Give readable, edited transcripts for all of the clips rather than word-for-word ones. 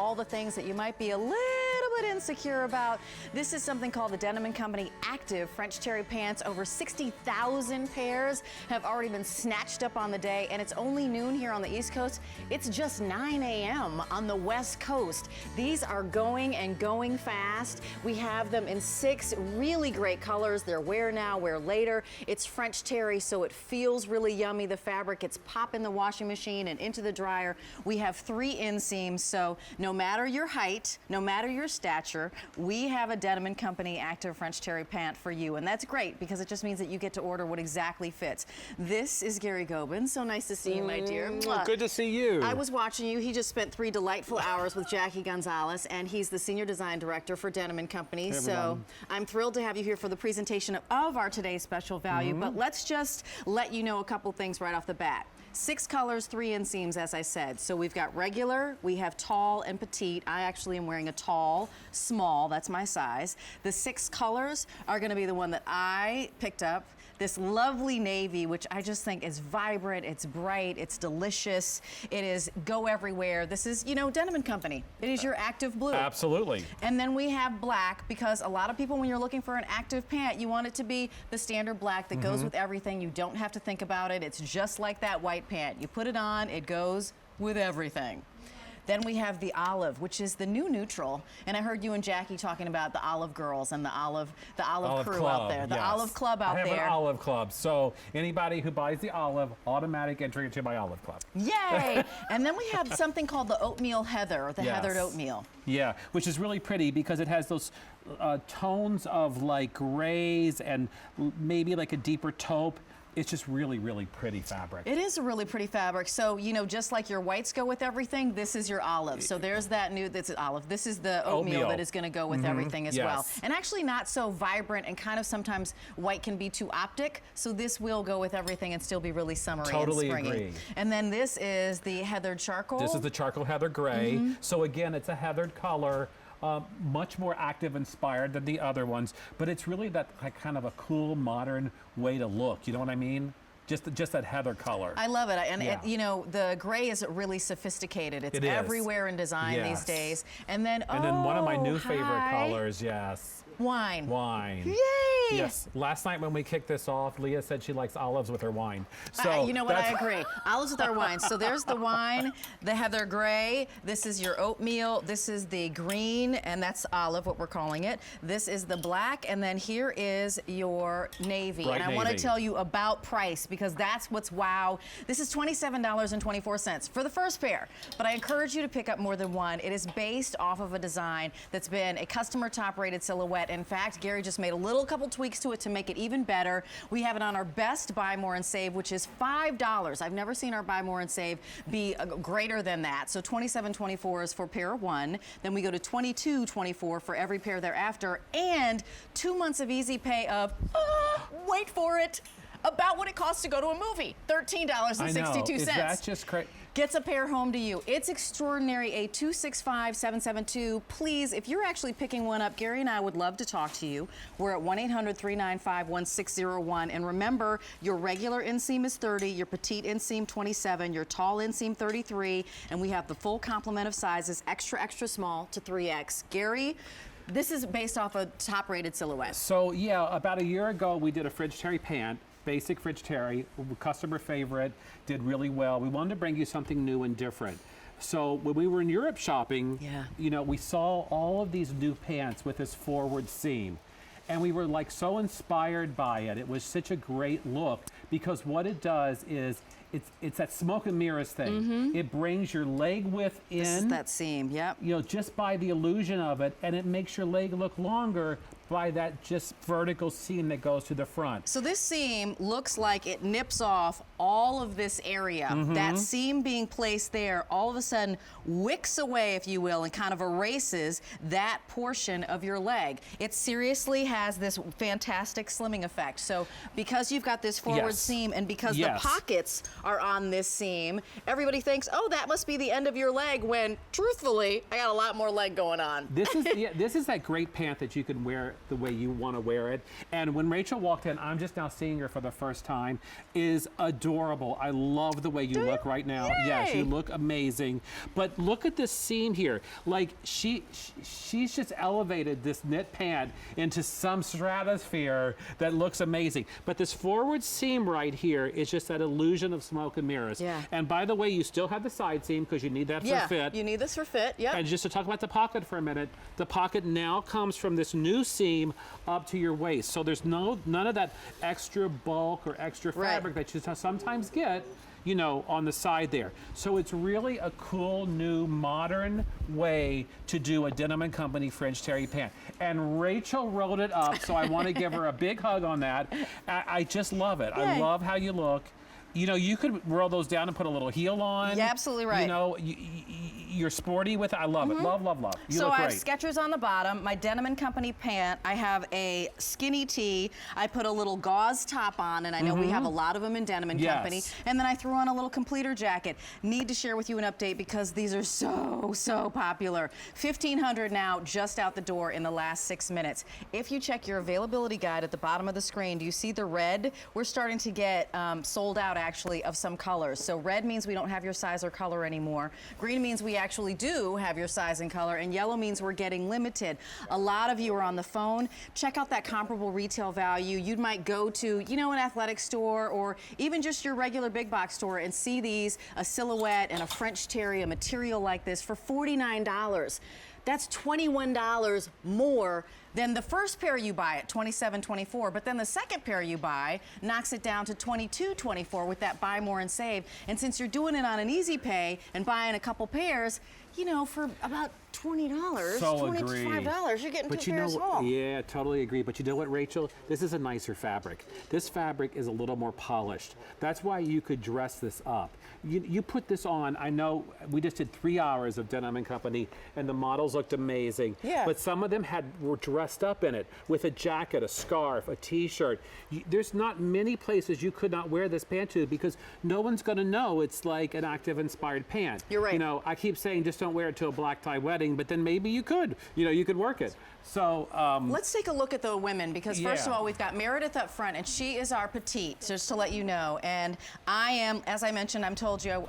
all the things that you might be a little bit insecure about. This is something called the Denim & Company Active French Terry Pants. Over 60,000 pairs have already been snatched up on the day, and it's only noon here on the East Coast. It's just 9 a.m. on the West Coast. These are going and going fast. We have them in 6 really great colors. They're wear now, wear later. It's French Terry, so it feels really yummy. The fabric, it's pop in the washing machine and into the dryer. We have 3 inseams, so no matter your height, no matter your stature, we have a Denim & Company Active French Terry pant for you, and that's great because it just means that you get to order what exactly fits. This is Gary Gobin. So nice to see you, my dear. Good to see you. I was watching you. He just spent 3 delightful hours with Jackie Gonzalez, and he's the Senior Design Director for Denim & Company. Hey, so I'm thrilled to have you here for the presentation of our today's special value, but let's just let you know a couple things right off the bat. 6 colors, 3 inseams, as I said. So we've got regular, we have tall and petite. I actually am wearing a tall, small, that's my size. The 6 colors are gonna be the one that I picked up. This lovely navy, which I just think is vibrant, it's bright, it's delicious, it is go everywhere. This is, you know, Denim & Company. It is your active blue. Absolutely. And then we have black, because a lot of people, when you're looking for an active pant, you want it to be the standard black that goes with everything. You don't have to think about it. It's just like that white pant. You put it on, it goes with everything. Then we have the olive, which is the new neutral. And I heard you and Jackie talking about the olive girls and the olive crew club, out there. The yes. olive club out I have there. an olive club. So anybody who buys the olive, automatic entry into my olive club. Yay! And then we have something called the oatmeal heather, the Yes. heathered oatmeal. Yeah, which is really pretty because it has those tones of like grays and maybe like a deeper taupe. It's just really, really pretty fabric. It is a really pretty fabric. So, you know, just like your whites go with everything, this is your olive. So there's that new, that's olive. This is the oatmeal that is gonna go with everything as well. And actually not so vibrant, and kind of sometimes white can be too optic. So this will go with everything and still be really summery and springy. Totally agree. And then this is the heathered charcoal. This is the charcoal heather gray. So again, it's a heathered color. Much more active inspired than the other ones, but it's really that like, kind of a cool modern way to look. You know what I mean? Just that heather color. I love it, and it, you know, the gray is really sophisticated. It's everywhere in design these days. And then one of my new favorite colors, wine. Wine. Yay! Yes. Last night when we kicked this off, Leah said she likes olives with her wine. So you know what? I agree. Olives with our wine. So there's the wine, the heather gray. This is your oatmeal. This is the green, and that's olive, what we're calling it. This is the black, and then here is your navy. Bright and I want to navy. tell you about price, because that's what's wow. This is $27.24 for the first pair, but I encourage you to pick up more than one. It is based off of a design that's been a customer top-rated silhouette. In fact, Gary just made a couple tweaks to it to make it even better. We have it on our best buy more and save, which is $5. I've never seen our buy more and save be greater than that. So $27.24 is for pair 1. Then we go to $22.24 for every pair thereafter, and 2 months of easy pay of, wait for it, about what it costs to go to a movie, $13.62. I know. Is that just crazy? Gets a pair home to you. It's extraordinary. A 265-772. Please, if you're actually picking one up, Gary and I would love to talk to you. We're at 1-800-395-1601. And remember, your regular inseam is 30, your petite inseam 27, your tall inseam 33, and we have the full complement of sizes, extra, extra small to 3X. Gary, this is based off a top-rated silhouette. So yeah, about a year ago, we did a French Terry pant. Basic French Terry, customer favorite, did really well. We wanted to bring you something new and different. So when we were in Europe shopping, you know, we saw all of these new pants with this forward seam. And we were like so inspired by it. It was such a great look because what it does is it's that smoke and mirrors thing. It brings your leg width in. This is that seam, yep. You know, just by the illusion of it, and it makes your leg look longer by that just vertical seam that goes to the front. So this seam looks like it nips off all of this area. That seam being placed there all of a sudden wicks away, if you will, and kind of erases that portion of your leg. It seriously has this fantastic slimming effect. So because you've got this forward seam and because the pockets are on this seam, everybody thinks, oh, that must be the end of your leg, when truthfully, I got a lot more leg going on. This is this is that great pant that you can wear the way you want to wear it. And when Rachel walked in, I'm just now seeing her for the first time, is adorable. I love the way you look right now. Yay. Yes, you look amazing. But look at this seam here. Like she's just elevated this knit pant into some stratosphere that looks amazing. But this forward seam right here is just that illusion of smoke and mirrors. Yeah. And by the way, you still have the side seam because you need that for fit. You need this for fit. Yep. And just to talk about the pocket for a minute, the pocket now comes from this new seam up to your waist. So there's none of that extra bulk or extra fabric that you sometimes get, you know, on the side there. So it's really a cool, new, modern way to do a Denim & Company French terry pant. And Rachel wrote it up, so I want to give her a big hug on that. I just love it. Yay. I love how you look. You know, you could roll those down and put a little heel on. You're absolutely right. You know, you're sporty with it. I love it. Love, love, love. You So look I great. have Skechers on the bottom, my Denim & Company pant. I have a skinny tee. I put a little gauze top on, and I know we have a lot of them in Denim & Company. And then I threw on a little completer jacket. Need to share with you an update because these are so popular. 1,500 now just out the door in the last 6 minutes. If you check your availability guide at the bottom of the screen, do you see the red? We're starting to get sold out actually of some colors. So red means we don't have your size or color anymore. Green means we actually do have your size and color, and yellow means we're getting limited. A lot of you are on the phone. Check out that comparable retail value. You might go to, you know, an athletic store or even just your regular big box store and see these, a silhouette and a French terry, a material like this for $49. That's $21 more than the first pair you buy at $27.24, but then the second pair you buy knocks it down to $22.24 with that buy more and save. And since you're doing it on an easy pay and buying a couple pairs, you know, for about $20, $25, you're getting two pairs home. Yeah, totally agree. But you know what, Rachel? This is a nicer fabric. This fabric is a little more polished. That's why you could dress this up. You put this on. I know we just did 3 hours of Denim & Company, and the models looked amazing. Yeah. But some of them were dressed up in it with a jacket, a scarf, a T-shirt. There's not many places you could not wear this pant to because no one's going to know it's like an active-inspired pant. You're right. You know, I keep saying just don't wear it to a black tie wedding, but then maybe you could. You know, you could work it. So let's take a look at the women because first of all, we've got Meredith up front, and she is our petite, just to let you know. And I am, as I mentioned, I told you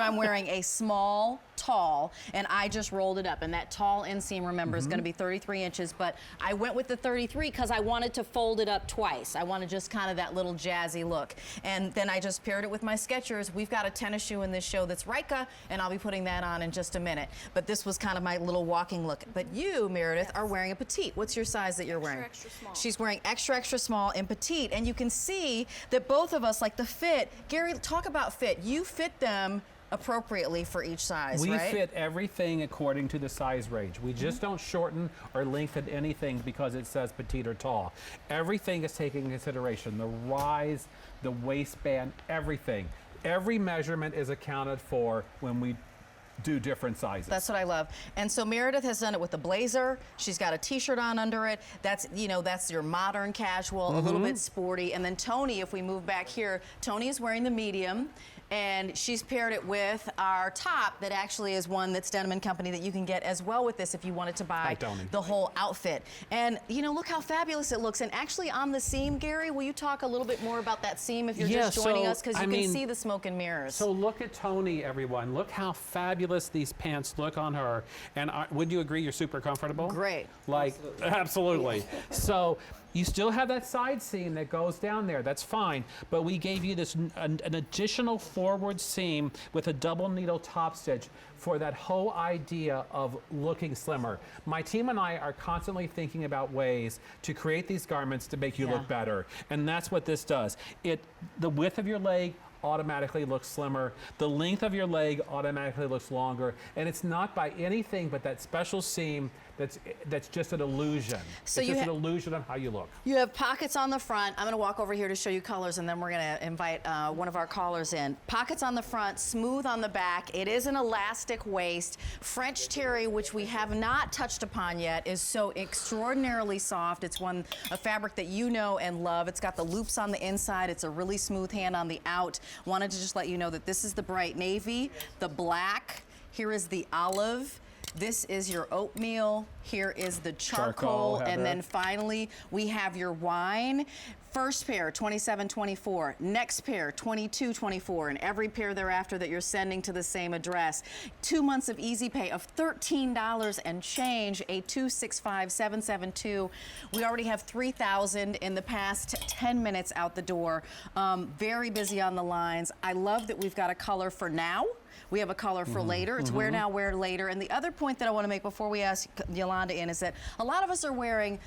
I'm wearing a small, tall, and I just rolled it up. And that tall inseam, remember, is going to be 33 inches. But I went with the 33 because I wanted to fold it up twice. I wanted just kind of that little jazzy look. And then I just paired it with my Skechers. We've got a tennis shoe in this show that's Rika, and I'll be putting that on in just a minute. But this was kind of my little walking look. But you, Meredith, are wearing a petite. What's your size that you're wearing? Extra small. She's wearing extra small in petite, and you can see that both of us, like the fit. Gary, talk about fit. You fit them appropriately for each size, we right? fit everything according to the size range. We just don't shorten or lengthen anything because it says petite or tall. Everything is taken into consideration. The rise, the waistband, everything. Every measurement is accounted for when we do different sizes. That's what I love. And so Meredith has done it with a blazer. She's got a t-shirt on under it. That's, you know, that's your modern casual, a little bit sporty. And then Tony, if we move back here, Tony is wearing the medium, and she's paired it with our top that actually is one that's Denim & Company that you can get as well with this if you wanted to buy the whole outfit. And, you know, look how fabulous it looks. And actually on the seam, Gary, will you talk a little bit more about that seam if you're just joining us? Because you can see the smoke and mirrors. So look at Tony, everyone. Look how fabulous these pants look on her. And would you agree you're super comfortable? Great. Like, absolutely. So you still have that side seam that goes down there. That's fine. But we gave you this an additional forward seam with a double needle top stitch for that whole idea of looking slimmer. My team and I are constantly thinking about ways to create these garments to make you look better. And that's what this does. The width of your leg automatically looks slimmer. The length of your leg automatically looks longer. And it's not by anything but that special seam that's just an illusion. So it's just an illusion of how you look. You have pockets on the front. I'm going to walk over here to show you colors, and then we're going to invite one of our callers in. Pockets on the front, smooth on the back. It is an elastic waist. French terry, which we have not touched upon yet, is so extraordinarily soft. It's a fabric that you know and love. It's got the loops on the inside. It's a really smooth hand on the out. Wanted to just let you know that this is the bright navy, the black. Here is the olive. This is your oatmeal. Here is the charcoal, Heather. and then finally we have your wine. First pair, $27.24. Next pair, $22.24. And every pair thereafter that you're sending to the same address. 2 months of easy pay of $13 and change, a 265-772. We already have 3,000 in the past 10 minutes out the door. Very busy on the lines. I love that we've got a color for now. We have a color for later. It's wear now, wear later. And the other point that I want to make before we ask Yolanda in is that a lot of us are wearing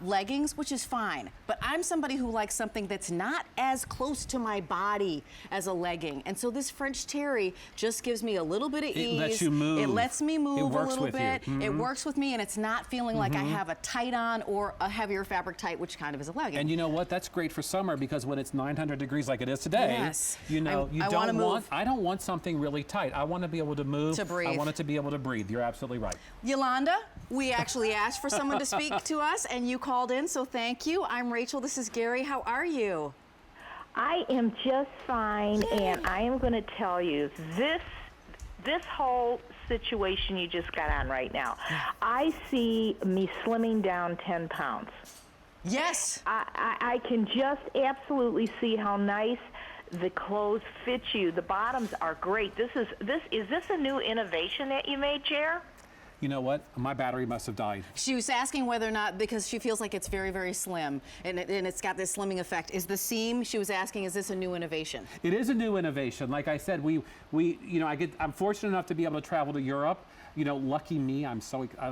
leggings, which is fine. But I'm somebody who likes something that's not as close to my body as a legging. And so this French terry just gives me a little bit of ease. It lets you move. It lets me move a little bit. You. It works with me, and it's not feeling like I have a tight on or a heavier fabric tight, which kind of is a legging. And you know what? That's great for summer because when it's 900 degrees like it is today, yes. you know, I don't want something really tight. I want to be able to move. To breathe. I want it to be able to breathe. You're absolutely right. Yolanda, we actually asked for someone to speak to us, and you called in, so thank you. I'm Rachel. This is Gary. How are you? I am just fine, and I am going to tell you this whole situation you just got on right now. I see me slimming down 10 pounds. Yes. I can just absolutely see how nice the clothes fit you. The bottoms are great. Is this a new innovation that you made, Jer? You know what? My battery must have died. She was asking whether or not, because she feels like it's very, very slim, and it's got this slimming effect. Is the seam, she was asking, is this a new innovation? It is a new innovation. Like I said, I'm fortunate enough to be able to travel to Europe. You know, lucky me, I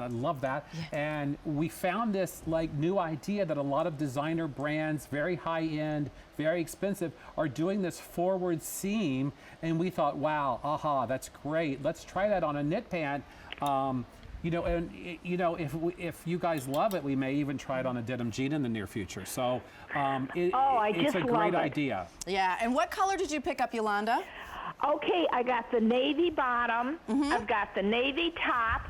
love that. Yeah. And we found this like new idea that a lot of designer brands, very high end, very expensive, are doing this forward seam. And we thought, wow, that's great. Let's try that on a knit pant. If you guys love it, we may even try it on a denim jean in the near future. So it's a great idea. Yeah, and what color did you pick up, Yolanda? Okay, I got the navy bottom, I've got the navy top,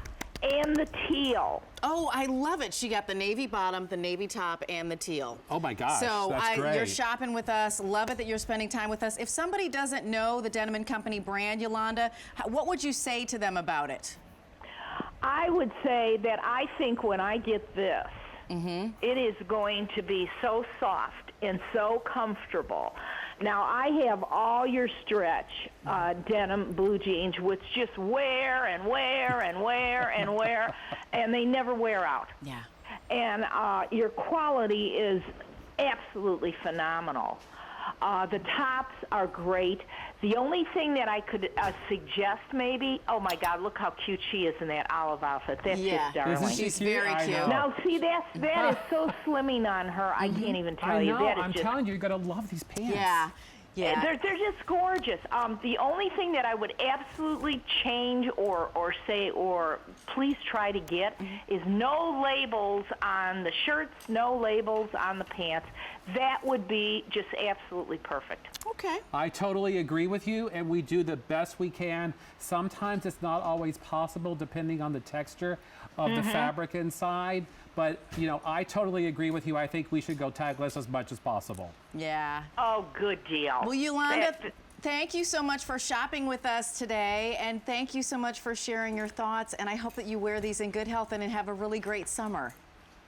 and the teal. Oh, I love it. She got the navy bottom, the navy top, and the teal. Oh my gosh, so that's great. You're shopping with us. Love it that you're spending time with us. If somebody doesn't know the Denim & Company brand, Yolanda, what would you say to them about it? I would say that I think when I get this, it is going to be so soft and so comfortable. Now, I have all your stretch denim blue jeans, which just wear and wear and wear and wear, and they never wear out. Yeah. And your quality is absolutely phenomenal. The tops are great. The only thing that I could suggest maybe, oh my God, look how cute she is in that olive outfit. That's just darling. Isn't she She's cute? very cute. Now, see, that is so slimming on her. I can't even tell you. That is I'm telling you, you're going to love these pants. Yeah. Yeah. They're just gorgeous. The only thing that I would absolutely change or say or please try to get is no labels on the shirts, no labels on the pants. That would be just absolutely perfect. Okay. I totally agree with you, and we do the best we can. Sometimes it's not always possible depending on the texture of the fabric inside, but you know, I totally agree with you. I think we should go tagless as much as possible. Yeah. Oh, good deal. Well, Yolanda, thank you so much for shopping with us today, and thank you so much for sharing your thoughts, and I hope that you wear these in good health and have a really great summer.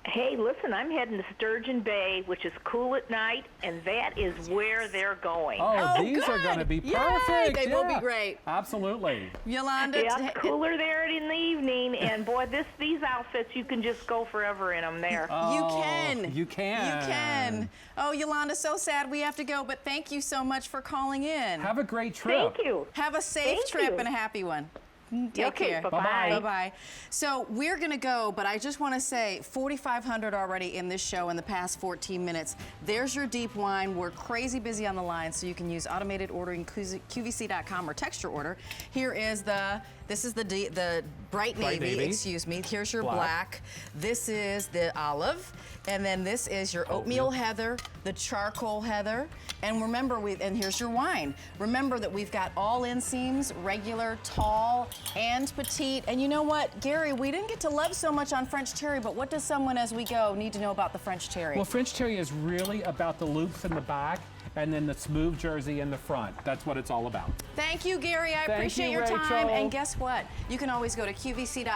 Hey, listen, I'm heading to Sturgeon Bay, which is cool at night, and that is where they're going. Oh, these are going to be perfect. Yay, they will be great. Absolutely. Yolanda. Yeah, it's cooler there in the evening, and boy, these outfits, you can just go forever in them there. Oh, you can. You can. You can. Oh, Yolanda, so sad we have to go, but thank you so much for calling in. Have a great trip. Thank you. Have a safe trip and a happy one. Take care. Bye-bye. Bye-bye. So we're going to go, but I just want to say 4,500 already in this show in the past 14 minutes. There's your deep wine. We're crazy busy on the line, so you can use automated ordering, QVC.com, or text your order. Here is this is the bright navy, excuse me. Here's your black. This is the olive. And then this is your oatmeal heather, the charcoal heather. And remember, and here's your wine. Remember that we've got all inseams, regular, tall, and petite. And you know what, Gary, we didn't get to love so much on French terry, but what does someone as we go need to know about the French terry? Well, French terry is really about the loops in the back and then the smooth jersey in the front. That's what it's all about. Thank you, Gary. I appreciate your time. And guess what? You can always go to QVC.com.